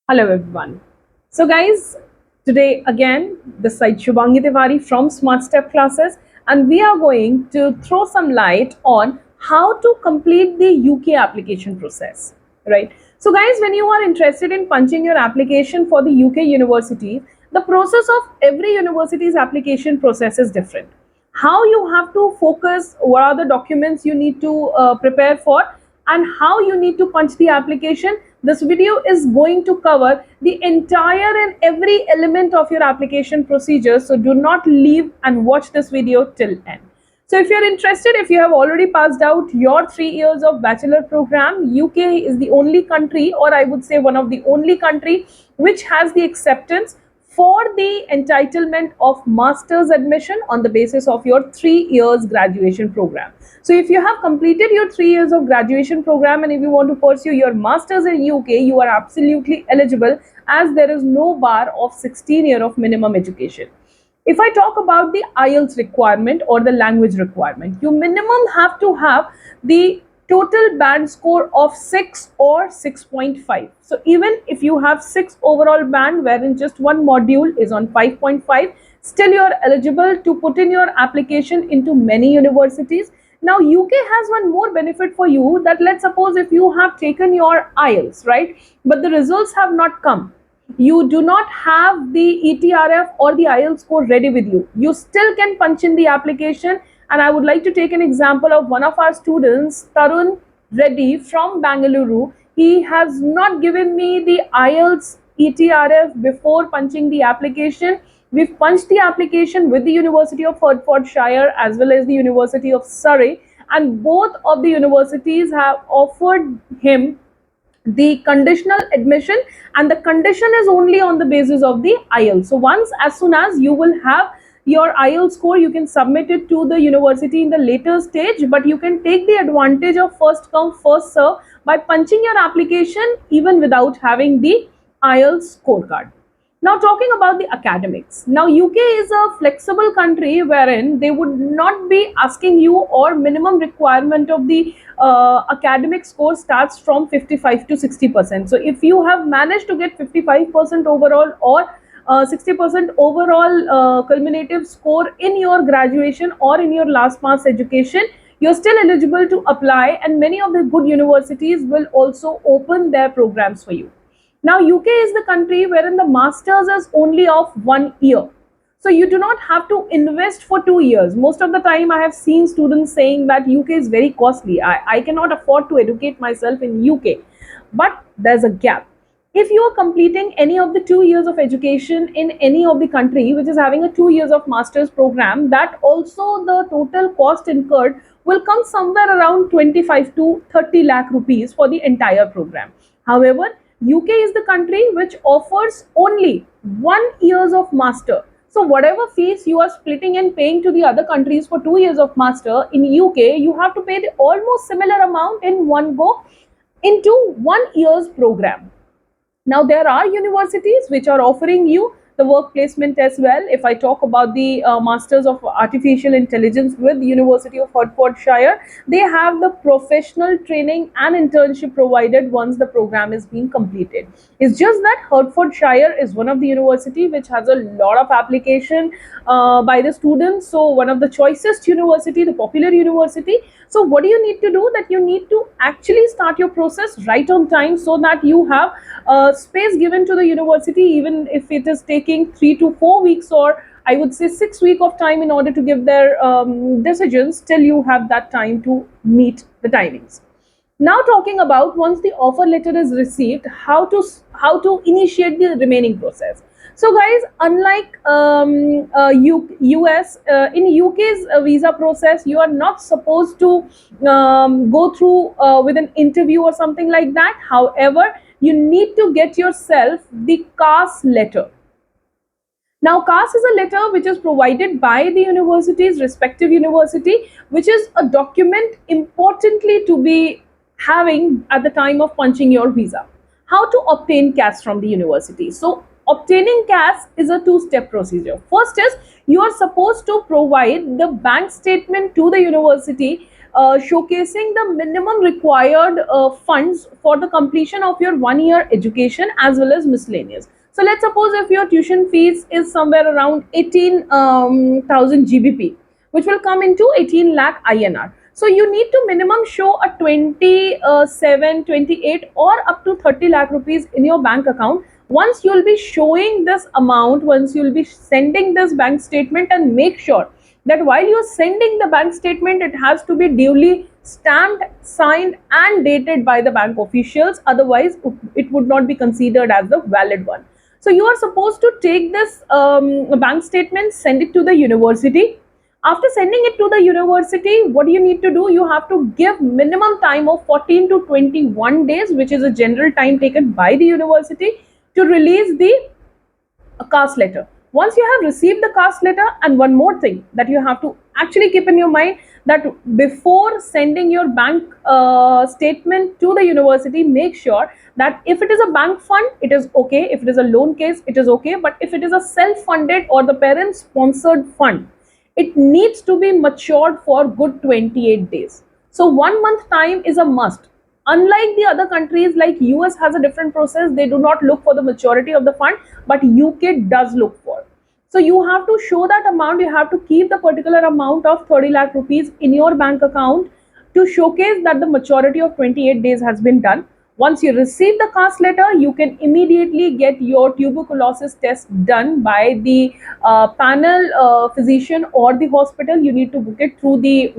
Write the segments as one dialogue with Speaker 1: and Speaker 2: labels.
Speaker 1: Hello everyone. So guys, today again this side Shubhangi Tiwari from Smart Step classes, and we are going to throw some light on how to complete the UK application process, right? So guys, when you are interested in punching your application for the UK university, the process of every university's application process is different. How you have to focus, what are the documents you need to prepare for, and how you need to punch the application. This video is going to cover the entire and every element of your application procedure, so do not leave and watch this video till end. So if you're interested, if you have already passed out your 3 years of bachelor program, UK is the only country, or I would say one of the only country, which has the acceptance for the entitlement of master's admission on the basis of your 3 years graduation program. So if you have completed your 3 years of graduation program and if you want to pursue your master's in UK, you are absolutely eligible, as there is no bar of 16 year of minimum education. If I talk about the IELTS requirement or the language requirement, you minimum have to have the total band score of 6 or 6.5. So even if you have 6 overall band wherein just one module is on 5.5, still you are eligible to put in your application into many universities. Now UK has one more benefit for you, that let's suppose if you have taken your IELTS, right, but the results have not come, you do not have the ETRF or the IELTS score ready with you, you still can punch in the application. And I would like to take an example of one of our students, Tarun Reddy from Bangalore. He has not given me the IELTS ETRF before punching the application. We've punched the application with the University of Hertfordshire as well as the University of Surrey, and both of the universities have offered him the conditional admission, and the condition is only on the basis of the IELTS. So once, as soon as you will have your IELTS score, you can submit it to the university in the later stage, but you can take the advantage of first come first serve by punching your application even without having the IELTS scorecard. Now talking about the academics. Now UK is a flexible country wherein they would not be asking you, or minimum requirement of the academic score starts from 55 to 60%. So if you have managed to get 55% overall, or 60% overall culminative score in your graduation or in your last mass education, you're still eligible to apply, and many of the good universities will also open their programs for you. Now, UK is the country wherein the masters is only of 1 year. So you do not have to invest for 2 years. Most of the time, I have seen students saying that UK is very costly. I cannot afford to educate myself in UK. But there's a gap. If you are completing any of the 2 years of education in any of the country which is having a 2 years of master's program, that also the total cost incurred will come somewhere around 25 to 30 lakh rupees for the entire program. However, UK is the country which offers only 1 years of master. So whatever fees you are splitting and paying to the other countries for 2 years of master, in UK you have to pay the almost similar amount in one go into 1 year's program. Now there are universities which are offering you the work placement as well. If I talk about the Masters of Artificial Intelligence with University of Hertfordshire, they have the professional training and internship provided once the program is being completed. It's just that Hertfordshire is one of the university which has a lot of application by the students. So one of the choicest university, the popular university. So what do you need to do? That you need to actually start your process right on time, so that you have space given to the university, even if it is taking 3 to 4 weeks, or I would say 6 weeks of time in order to give their decisions, till you have that time to meet the timings. Now talking about, once the offer letter is received, how to initiate the remaining process. So guys, unlike US, in UK's visa process, you are not supposed to go through with an interview or something like that. However, you need to get yourself the CAS letter. Now, CAS is a letter which is provided by the university's respective university, which is a document importantly to be having at the time of punching your visa. How to obtain CAS from the university? So, obtaining CAS is a two-step procedure. First is, you are supposed to provide the bank statement to the university showcasing the minimum required funds for the completion of your 1 year education as well as miscellaneous. So let's suppose if your tuition fees is somewhere around 18,000 GBP, which will come into 18 lakh INR. So you need to minimum show a 27, 28 or up to 30 lakh rupees in your bank account. Once you'll be showing this amount, once you'll be sending this bank statement, and make sure that while you're sending the bank statement, it has to be duly stamped, signed and dated by the bank officials. Otherwise, it would not be considered as the valid one. So you are supposed to take this bank statement, send it to the university. After sending it to the university, what do you need to do? You have to give minimum time of 14 to 21 days, which is a general time taken by the university to release the cast letter. Once you have received the cast letter, and one more thing that you have to actually keep in your mind, that before sending your bank statement to the university, make sure that if it is a bank fund, it is okay. If it is a loan case, it is okay. But if it is a self-funded or the parent sponsored fund, it needs to be matured for good 28 days. So 1 month time is a must. Unlike the other countries, like US has a different process, they do not look for the maturity of the fund, but UK does look for. So you have to show that amount, you have to keep the particular amount of 30 lakh rupees in your bank account to showcase that the maturity of 28 days has been done. Once you receive the cast letter, you can immediately get your tuberculosis test done by the panel physician or the hospital. You need to book it through the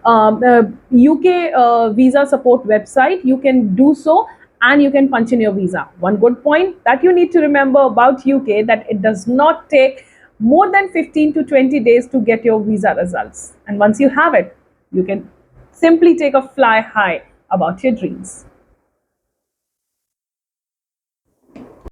Speaker 1: UK visa support website. You can do so and you can punch in your visa. One good point that you need to remember about UK, that it does not take more than 15 to 20 days to get your visa results. And once you have it, you can simply take a fly high about your dreams.